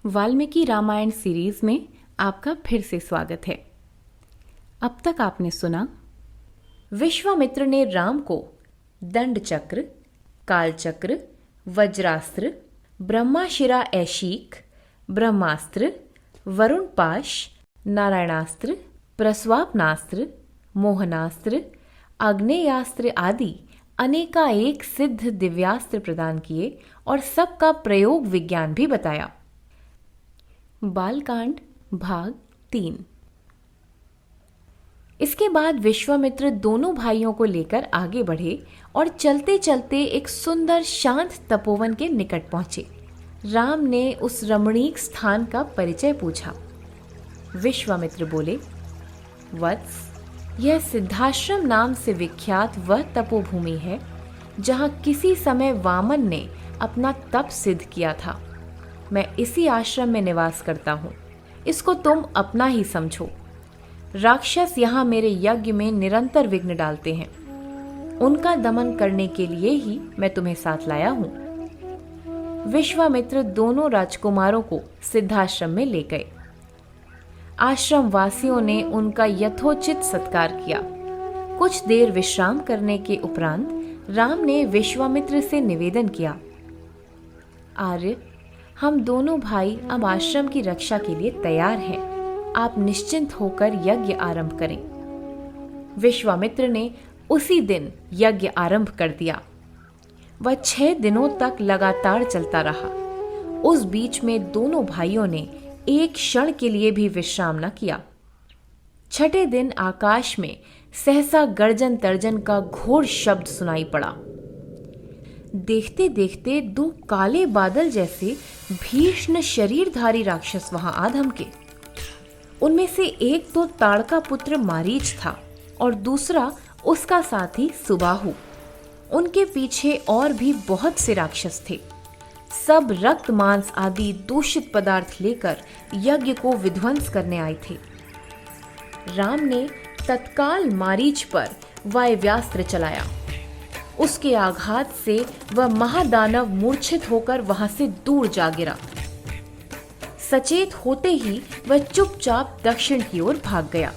Valmiki Ramayan series में आपका फिर से स्वागत है। अब तक आपने सुना, विश्वामित्र ने राम को दंड चक्र, काल चक्र, वज्रास्त्र, ब्रह्माशिरा ऐशीक, ब्रह्मास्त्र, वरुण पाश, नारायणास्त्र, प्रस्वापनास्त्र, मोहनास्त्र, आग्नेयास्त्र आदि अनेकाएक सिद्ध दिव्यास्त्र प्रदान किए और सबका प्रयोग विज्ञान भी बताया। बालकांड भाग 3। इसके बाद विश्वामित्र दोनों भाइयों को लेकर आगे बढ़े और चलते चलते एक सुंदर शांत तपोवन के निकट पहुंचे। राम ने उस रमणीक स्थान का परिचय पूछा। विश्वामित्र बोले, वत्स, यह सिद्धाश्रम नाम से विख्यात वह तपोभूमि है जहां किसी समय वामन ने अपना तप सिद्ध किया था। मैं इसी आश्रम में निवास करता हूँ। इसको तुम अपना ही समझो। राक्षस यहाँ मेरे यज्ञ में निरंतर विघ्न डालते हैं। उनका दमन करने के लिए ही मैं तुम्हें साथ लाया हूँ। विश्वामित्र दोनों राजकुमारों को सिद्धाश्रम में ले गए। आश्रम वासियों ने उनका यथोचित सत्कार किया। कुछ देर विश्राम करने के उपरांत राम ने विश्वामित्र से निवेदन किया, आर्य, हम दोनों भाई अब आश्रम की रक्षा के लिए तैयार हैं। आप निश्चिंत होकर यज्ञ आरंभ करें। विश्वामित्र ने उसी दिन यज्ञ आरंभ कर दिया। वह 6 दिनों तक लगातार चलता रहा। उस बीच में दोनों भाइयों ने एक क्षण के लिए भी विश्राम न किया। छठे दिन आकाश में सहसा गर्जन तर्जन का घोर शब्द सुनाई पड़ा। देखते देखते 2 काले बादल जैसे भीषण शरीरधारी राक्षस वहां आ धमके। उनमें से एक तो ताड़का पुत्र मारीच था और दूसरा उसका साथी सुबाहु। उनके पीछे और भी बहुत से राक्षस थे। सब रक्त मांस आदि दूषित पदार्थ लेकर यज्ञ को विध्वंस करने आए थे। राम ने तत्काल मारीच पर वायव्यास्त्र चलाया। उसके आघात से वह महादानव मूर्छित होकर वहां से दूर जा गिरा। सचेत होते ही वह चुपचाप दक्षिण की ओर भाग गया।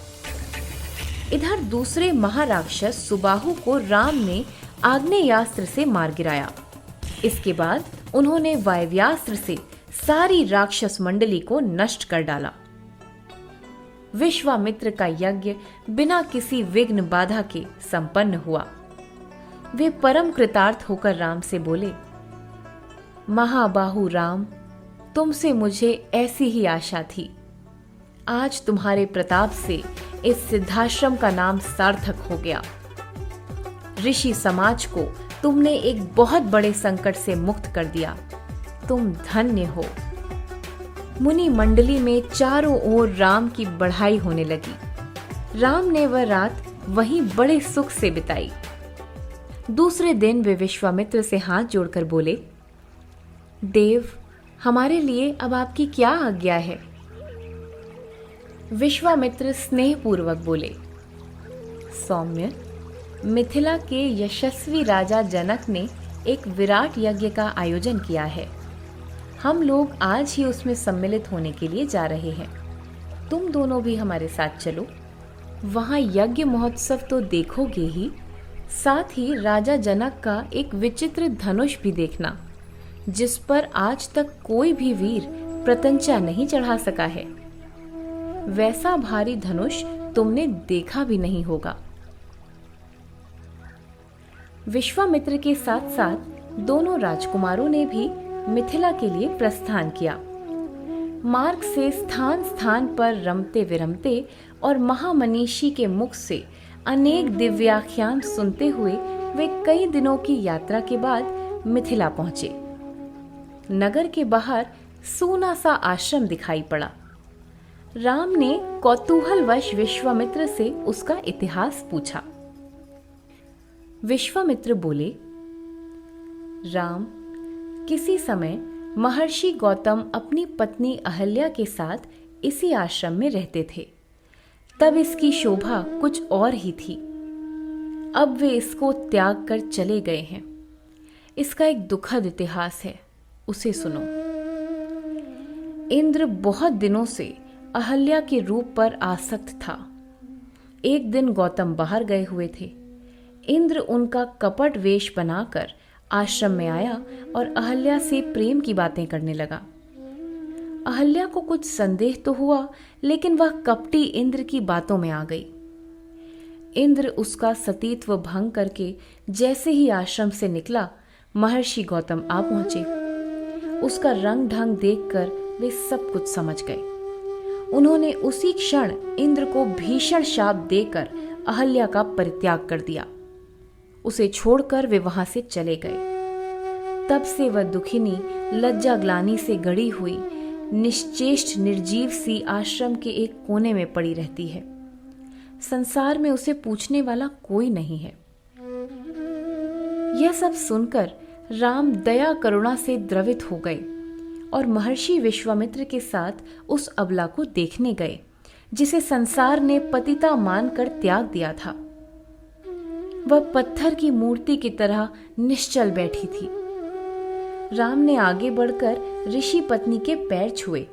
इधर दूसरे महाराक्षस सुबाहु को राम ने आग्नेयास्त्र से मार गिराया। इसके बाद उन्होंने वायव्यास्त्र से सारी राक्षस मंडली को नष्ट कर डाला। विश्वामित्र का यज्ञ बिना किसी विघ्न बाधा के संपन्न हुआ। वे परम कृतार्थ होकर राम से बोले, महाबाहु राम, तुमसे मुझे ऐसी ही आशा थी। आज तुम्हारे प्रताप से इस सिद्धाश्रम का नाम सार्थक हो गया। ऋषि समाज को तुमने एक बहुत बड़े संकट से मुक्त कर दिया। तुम धन्य हो। मुनि मंडली में चारों ओर राम की बढ़ाई होने लगी। राम ने वह रात वहीं बड़े सुख से बिताई। दूसरे दिन वे विश्वामित्र से हाथ जोड़कर बोले, देव, हमारे लिए अब आपकी क्या आज्ञा है? विश्वामित्र स्नेहपूर्वक बोले, सौम्य, मिथिला के यशस्वी राजा जनक ने एक विराट यज्ञ का आयोजन किया है। हम लोग आज ही उसमें सम्मिलित होने के लिए जा रहे हैं। तुम दोनों भी हमारे साथ चलो। वहां यज्ञ महोत्सव तो देखोगे ही, साथ ही राजा जनक का एक विचित्र धनुष भी देखना, जिस पर आज तक कोई भी वीर प्रतंचा नहीं चढ़ा सका है। वैसा भारी धनुष तुमने देखा भी नहीं होगा। विश्वामित्र के साथ साथ दोनों राजकुमारों ने भी मिथिला के लिए प्रस्थान किया। मार्ग से स्थान स्थान पर रमते विरमते और महामनीषी के मुख से अनेक दिव्याख्यान सुनते हुए वे कई दिनों की यात्रा के बाद मिथिला पहुंचे। नगर के बाहर सूना सा आश्रम दिखाई पड़ा। राम ने कौतूहलवश विश्वामित्र से उसका इतिहास पूछा। विश्वामित्र बोले, राम, किसी समय महर्षि गौतम अपनी पत्नी अहल्या के साथ इसी आश्रम में रहते थे। तब इसकी शोभा कुछ और ही थी। अब वे इसको त्याग कर चले गए हैं। इसका एक दुखद इतिहास है, उसे सुनो। इंद्र बहुत दिनों से अहल्या के रूप पर आसक्त था। एक दिन गौतम बाहर गए हुए थे। इंद्र उनका कपट वेश बनाकर आश्रम में आया और अहल्या से प्रेम की बातें करने लगा। अहल्या को कुछ संदेह तो हुआ, लेकिन वह कपटी इंद्र की बातों में आ गई। इंद्र उसका सतीत्व भंग करके जैसे ही आश्रम से निकला, महर्षि गौतम आ पहुंचे। उसका रंग ढंग देखकर वे सब कुछ समझ गए। उन्होंने उसी क्षण इंद्र को भीषण शाप देकर अहल्या का परित्याग कर दिया। उसे छोड़कर वे वहां से चले गए। तब से वह दुखिनी लज्जा ग्लानि से गड़ी हुई निश्चेष्ट निर्जीव सी आश्रम के एक कोने में पड़ी रहती है। संसार में उसे पूछने वाला कोई नहीं है। यह सब सुनकर राम दया करुणा से द्रवित हो गए और महर्षि विश्वामित्र के साथ उस अबला को देखने गए, जिसे संसार ने पतिता मानकर त्याग दिया था। वह पत्थर की मूर्ति की तरह निश्चल बैठी थी। राम ने आगे बढ़कर ऋषि पत्नी के पैर छुए।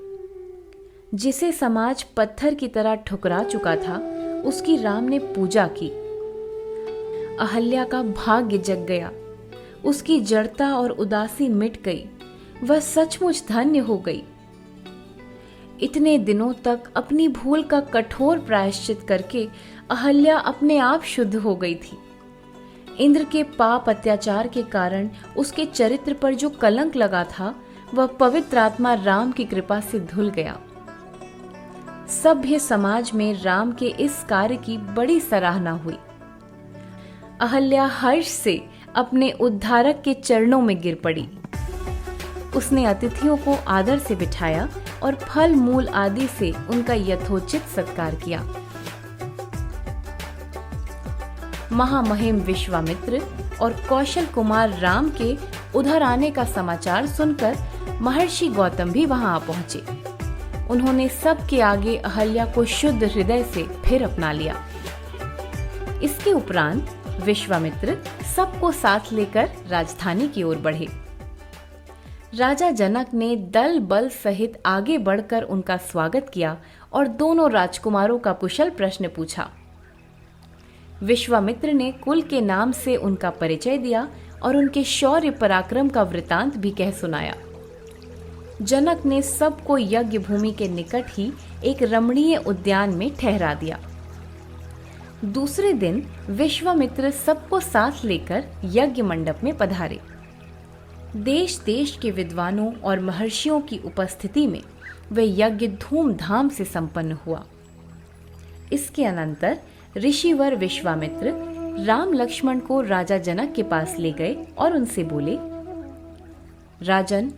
जिसे समाज पत्थर की तरह ठुकरा चुका था, उसकी राम ने पूजा की। अहल्या का भाग्य जग गया। उसकी जड़ता और उदासी मिट गई। वह सचमुच धन्य हो गई। इतने दिनों तक अपनी भूल का कठोर प्रायश्चित करके अहल्या अपने आप शुद्ध हो गई थी। इंद्र के पाप अत्याचार के कारण उसके चरित्र पर जो कलंक लगा था, वह पवित्र आत्मा राम की कृपा से धुल गया। सभ्य समाज में राम के इस कार्य की बड़ी सराहना हुई। अहल्या हर्ष से अपने उद्धारक के चरणों में गिर पड़ी। उसने अतिथियों को आदर से बिठाया और फल मूल आदि से उनका यथोचित सत्कार किया। महामहिम विश्वामित्र और कौशल कुमार राम के उधर आने का समाचार सुनकर महर्षि गौतम भी वहां आ पहुंचे। उन्होंने सबके आगे अहल्या को शुद्ध हृदय से फिर अपना लिया। इसके उपरांत विश्वामित्र सबको साथ लेकर राजधानी की ओर बढ़े। राजा जनक ने दल बल सहित आगे बढ़कर उनका स्वागत किया और दोनों राजकुमारों का कुशल प्रश्न पूछा। विश्वामित्र ने कुल के नाम से उनका परिचय दिया और उनके शौर्य पराक्रम का वृतांत भी कह सुनाया। जनक ने सबको यज्ञ भूमि के निकट ही एक रमणीय उद्यान में ठहरा दिया। दूसरे दिन विश्वामित्र सबको साथ लेकर यज्ञ मंडप में पधारे। देश देश के विद्वानों और महर्षियों की उपस्थिति में वह यज्ञ धूमधाम से संपन्न हुआ। इसके अनंतर ऋषिवर विश्वामित्र राम लक्ष्मण को राजा जनक के पास ले गए और उनसे बोले, राजन,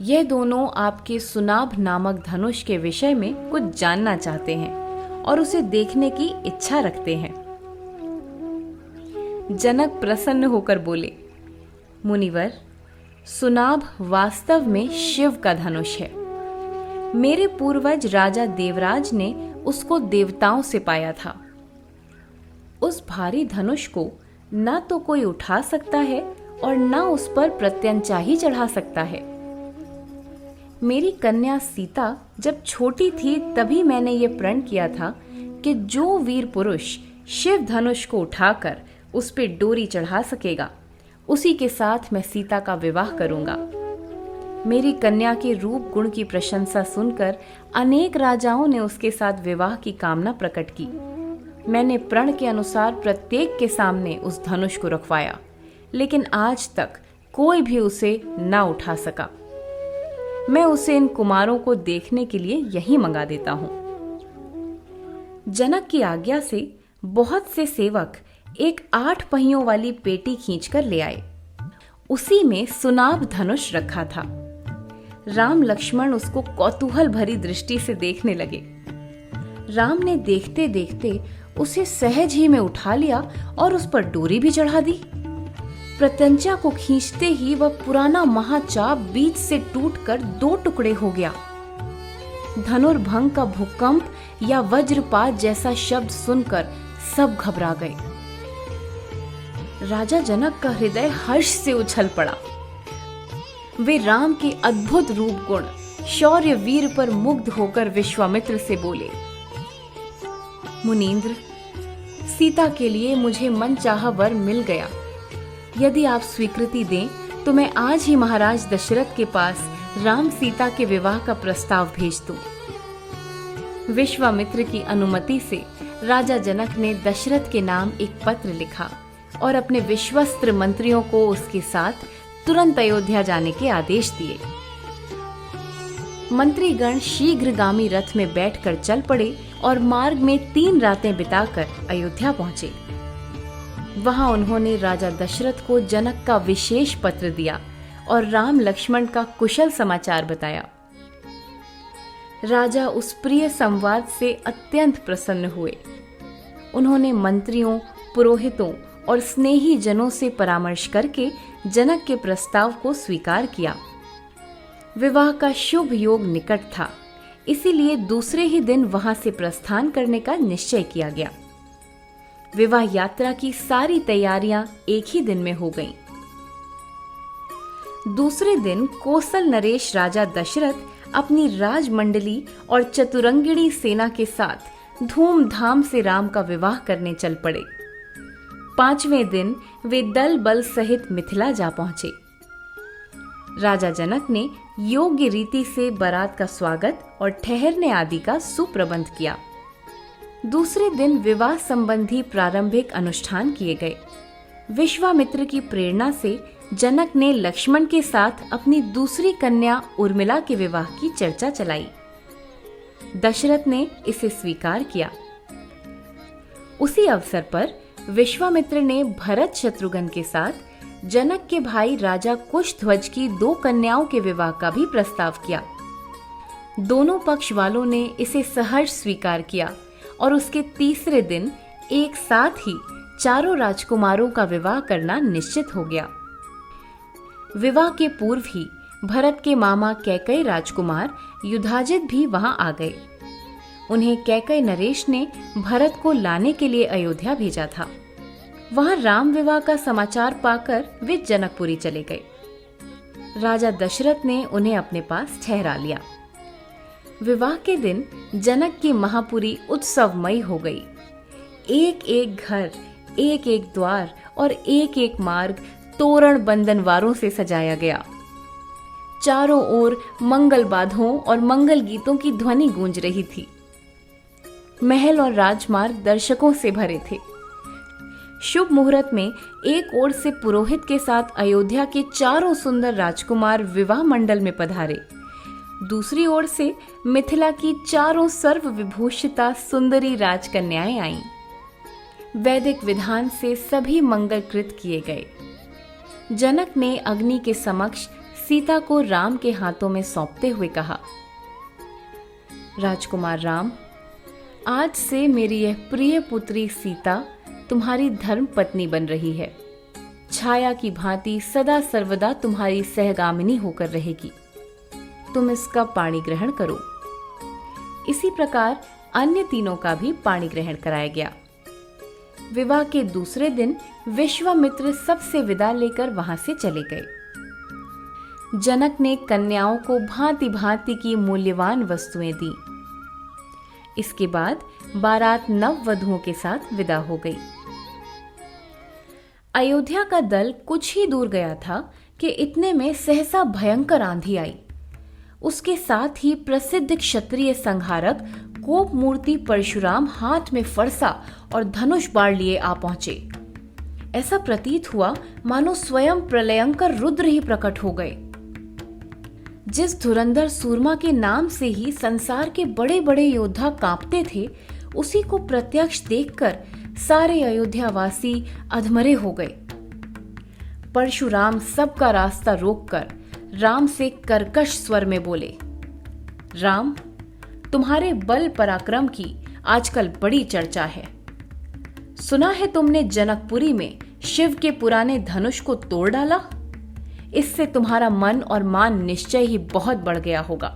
यह दोनों आपके सुनाभ नामक धनुष के विषय में कुछ जानना चाहते हैं और उसे देखने की इच्छा रखते हैं। जनक प्रसन्न होकर बोले, मुनिवर, सुनाभ वास्तव में शिव का धनुष है। मेरे पूर्वज राजा देवराज ने उसको देवताओं से पाया था। उस भारी धनुष को ना तो कोई उठा सकता है और ना उस पर प्रत्यंचा ही चढ़ा सकता है। मेरी कन्या सीता जब छोटी थी तभी मैंने ये प्रण किया था कि जो वीर पुरुष शिव धनुष को उठाकर उस पे डोरी चढ़ा सकेगा, उसी के साथ मैं सीता का विवाह करूंगा। मेरी कन्या के रूप गुण की प्रशंसा सुनकर अनेक राजाओं ने उसके साथ विवाह की कामना प्रकट की। मैंने प्रण के अनुसार प्रत्येक के सामने उस धनुष को रखवाया, लेकिन आज तक कोई भी उसे ना उठा सका। मैं उसे इन कुमारों को देखने के लिए यहीं मंगा देता हूं। जनक की आज्ञा से बहुत से सेवक एक 8 पहियों वाली पेटी खींचकर ले आए। उसी में सुनाभ धनुष रखा था। राम लक्ष्मण उसको कौतूहल भरी दृष्टि से देखने लगे। राम ने देखते देखते उसे सहज ही में उठा लिया और उस पर डोरी भी चढ़ा दी। प्रत्यंचा को खींचते ही वह पुराना महाचाप बीच से टूटकर 2 टुकड़े हो गया। धनुर्भंग का भूकंप या वज्रपात जैसा शब्द सुनकर सब घबरा गए। राजा जनक का हृदय हर्ष से उछल पड़ा। वे राम के अद्भुत रूप गुण शौर्य वीर पर मुग्ध होकर विश्वामित्र से बोले, मुनींद्र, सीता के लिए मुझे मनचाहा वर मिल गया। यदि आप स्वीकृति दें तो मैं आज ही महाराज दशरथ के पास राम सीता के विवाह का प्रस्ताव भेज दूं। विश्वामित्र की अनुमति से राजा जनक ने दशरथ के नाम एक पत्र लिखा और अपने विश्वस्त मंत्रियों को उसके साथ तुरंत अयोध्या जाने के आदेश दिए। मंत्रीगण शीघ्रगामी रथ में बैठकर चल पड़े और मार्ग में 3 रातें बिताकर अयोध्या पहुंचे। वहां उन्होंने राजा दशरथ को जनक का विशेष पत्र दिया और राम लक्ष्मण का कुशल समाचार बताया। राजा उस प्रिय संवाद से अत्यंत प्रसन्न हुए। उन्होंने मंत्रियों, पुरोहितों और स्नेही जनों से परामर्श करके जनक के प्रस्ताव को स्वीकार किया। विवाह का शुभ योग निकट था, इसीलिए दूसरे ही दिन वहां से प्रस्थान करने का निश्चय किया गया। विवाह यात्रा की सारी तैयारियां एक ही दिन में हो गईं। दूसरे दिन कोसल नरेश राजा दशरथ अपनी राजमंडली और चतुरंगिणी सेना के साथ धूमधाम से राम का विवाह करने चल पड़े। 5वें दिन वे दल बल सहित मिथिला जा पहुंचे। राजा जनक ने योग्य रीति से बारात का स्वागत और ठहरने आदि का सुप्रबंध किया। दूसरे दिन विवाह संबंधी प्रारंभिक अनुष्ठान किए गए। विश्वामित्र की प्रेरणा से जनक ने लक्ष्मण के साथ अपनी दूसरी कन्या उर्मिला के विवाह की चर्चा चलाई। दशरथ ने इसे स्वीकार किया। उसी अवसर पर विश्वामित्र ने भरत शत्रुघ्न के साथ जनक के भाई राजा कुशध्वज की 2 कन्याओं के विवाह का भी प्रस्ताव किया। दोनों पक्ष वालों ने इसे सहर्ष स्वीकार किया और उसके तीसरे दिन एक साथ ही 4 राजकुमारों का विवाह करना निश्चित हो गया। विवाह के पूर्व ही भरत के मामा कैकेयी राजकुमार युधाजित भी वहां आ गए। उन्हें कैकेयी नरेश ने भरत को लाने के लिए अयोध्या भेजा था। वहां राम विवाह का समाचार पाकर वे जनकपुरी चले गए। राजा दशरथ ने उन्हें अपने पास ठहरा लिया। विवाह के दिन जनक की महापुरी उत्सवमयी हो गई। एक एक घर, एक एक द्वार और एक एक मार्ग तोरण बंधनवारों से सजाया गया। चारों ओर मंगल बाधों और मंगल गीतों की ध्वनि गूंज रही थी। महल और राजमार्ग दर्शकों से भरे थे। शुभ मुहूर्त में एक ओर से पुरोहित के साथ अयोध्या के 4 सुंदर राजकुमार विवाह मंडल में पधारे। दूसरी ओर से मिथिला की 4 सर्व विभूषिता सुंदरी राजकन्याएं आईं। वैदिक विधान से सभी मंगलकृत किए गए। जनक ने अग्नि के समक्ष सीता को राम के हाथों में सौंपते हुए कहा, राजकुमार राम, आज से मेरी यह प्रिय पुत्री सीता तुम्हारी धर्म पत्नी बन रही है। छाया की भांति सदा सर्वदा तुम्हारी सहगामिनी होकर रहेगी। तुम इसका पाणी ग्रहण करो। इसी प्रकार अन्य तीनों का भी पाणी ग्रहण कराया गया। विवाह के दूसरे दिन विश्वामित्र सबसे विदा लेकर वहां से चले गए। जनक ने कन्याओं को भांति भांति की मूल्यवान वस्तुएं दी। इसके बाद बारात नववधुओं के साथ विदा हो गई। अयोध्या का दल कुछ ही दूर गया था कि इतने में सहसा भयंकर आंधी आई। उसके साथ ही प्रसिद्ध क्षत्रिय संहारक कोप मूर्ति परशुराम हाथ में फरसा और धनुष बाण लिए आ पहुंचे। ऐसा प्रतीत हुआ मानो स्वयं प्रलयंकर रुद्र ही प्रकट हो गए। जिस धुरंधर सूरमा के नाम से ही संसार के बड़े बड़े योद्धा कांपते थे, उसी को प्रत्यक्ष देखकर सारे अयोध्यावासी अधमरे हो गए। परशुराम सबका रास्ता रोककर राम से कर्कश स्वर में बोले, राम, तुम्हारे बल पराक्रम की आजकल बड़ी चर्चा है। सुना है तुमने जनकपुरी में शिव के पुराने धनुष को तोड़ डाला। इससे तुम्हारा मन और मान निश्चय ही बहुत बढ़ गया होगा।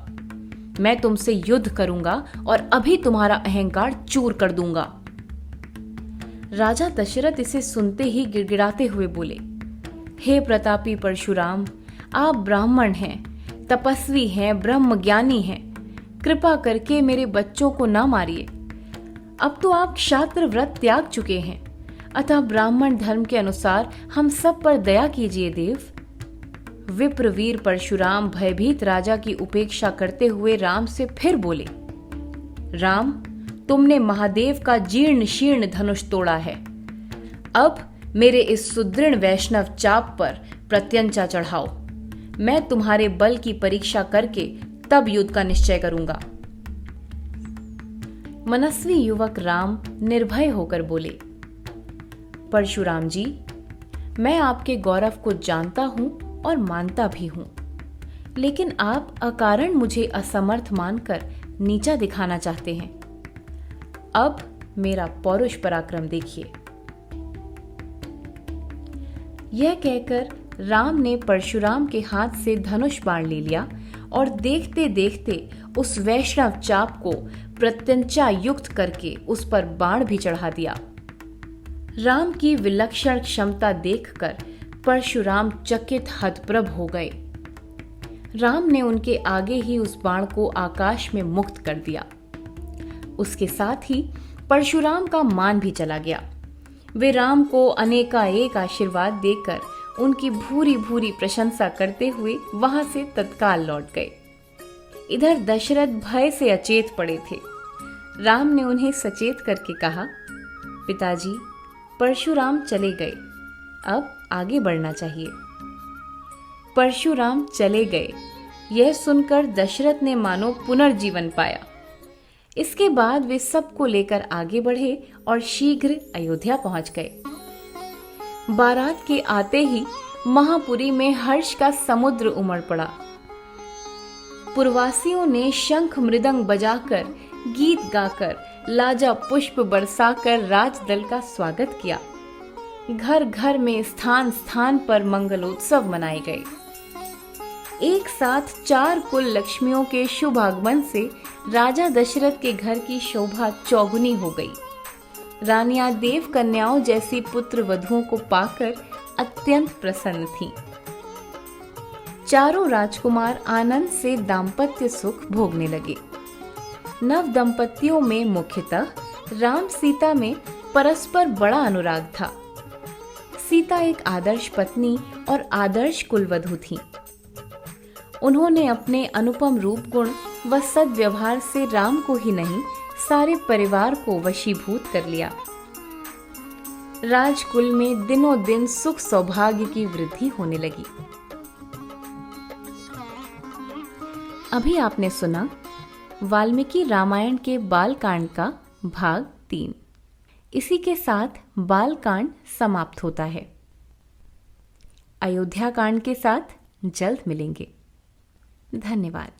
मैं तुमसे युद्ध करूंगा और अभी तुम्हारा अहंकार चूर कर दूंगा। राजा दशरथ इसे सुनते ही गिड़गिड़ाते हुए बोले, हे प्रतापी परशुराम, आप ब्राह्मण हैं, तपस्वी हैं, ब्रह्मज्ञानी हैं। कृपा करके मेरे बच्चों को ना मारिए। अब तो आप क्षात्र व्रत त्याग चुके हैं, अतः ब्राह्मण धर्म के अनुसार हम सब पर दया कीजिए देव। विप्रवीर परशुराम भयभीत राजा की उपेक्षा करते हुए राम से फिर बोले, राम, तुमने महादेव का जीर्ण शीर्ण धनुष तोड़ा है। अब मेरे इस सुदृढ़ वैष्णव चाप पर प्रत्यंचा चढ़ाओ। मैं तुम्हारे बल की परीक्षा करके तब युद्ध का निश्चय करूंगा। मनस्वी युवक राम निर्भय होकर बोले, परशुराम जी, मैं आपके गौरव को जानता हूं और मानता भी हूं, लेकिन आप अकारण मुझे असमर्थ मानकर नीचा दिखाना चाहते हैं। अब मेरा पौरुष पराक्रम देखिए। यह कहकर राम ने परशुराम के हाथ से धनुष बाण ले लिया और देखते देखते उस वैष्णव चाप को प्रत्यंचा युक्त करके उस पर बाण भी चढ़ा दिया। राम की विलक्षण क्षमता देखकर परशुराम चकित हतप्रभ हो गए। राम ने उनके आगे ही उस बाण को आकाश में मुक्त कर दिया। उसके साथ ही परशुराम का मान भी चला गया। वे राम को अनेकानेक आशीर्वाद देकर उनकी भूरी भूरी प्रशंसा करते हुए वहां से तत्काल लौट गए। इधर दशरथ भय से अचेत पड़े थे। राम ने उन्हें सचेत करके कहा, पिताजी, परशुराम चले गए, अब आगे बढ़ना चाहिए। परशुराम चले गए, यह सुनकर दशरथ ने मानो पुनर्जीवन पाया। इसके बाद वे सबको लेकर आगे बढ़े और शीघ्र अयोध्या पहुंच गए। बारात के आते ही महापुरी में हर्ष का समुद्र उमड़ पड़ा। पुरवासियों ने शंख मृदंग बजाकर, गीत गाकर, लाजा पुष्प बरसाकर राजदल का स्वागत किया। घर घर में स्थान स्थान पर मंगलोत्सव मनाए गए। एक साथ 4 कुल लक्ष्मियों के शुभ आगमन से राजा दशरथ के घर की शोभा चौगुनी हो गई। रानियां देव कन्याओं जैसी पुत्र वधुओं को पाकर अत्यंत प्रसन्न थीं। चारों राजकुमार आनंद से दाम्पत्य सुख भोगने लगे। नव दंपतियों में मुख्यतः राम सीता में परस्पर बड़ा अनुराग था। सीता एक आदर्श पत्नी और आदर्श कुलवधू थीं। उन्होंने अपने अनुपम रूप गुण व सद्व्यवहार से राम को ही नहीं, सारे परिवार को वशीभूत कर लिया। राजकुल में दिनों दिन सुख सौभाग्य की वृद्धि होने लगी। अभी आपने सुना वाल्मीकि रामायण के बालकांड का भाग 3। इसी के साथ बालकांड समाप्त होता है। अयोध्या कांड के साथ जल्द मिलेंगे। धन्यवाद।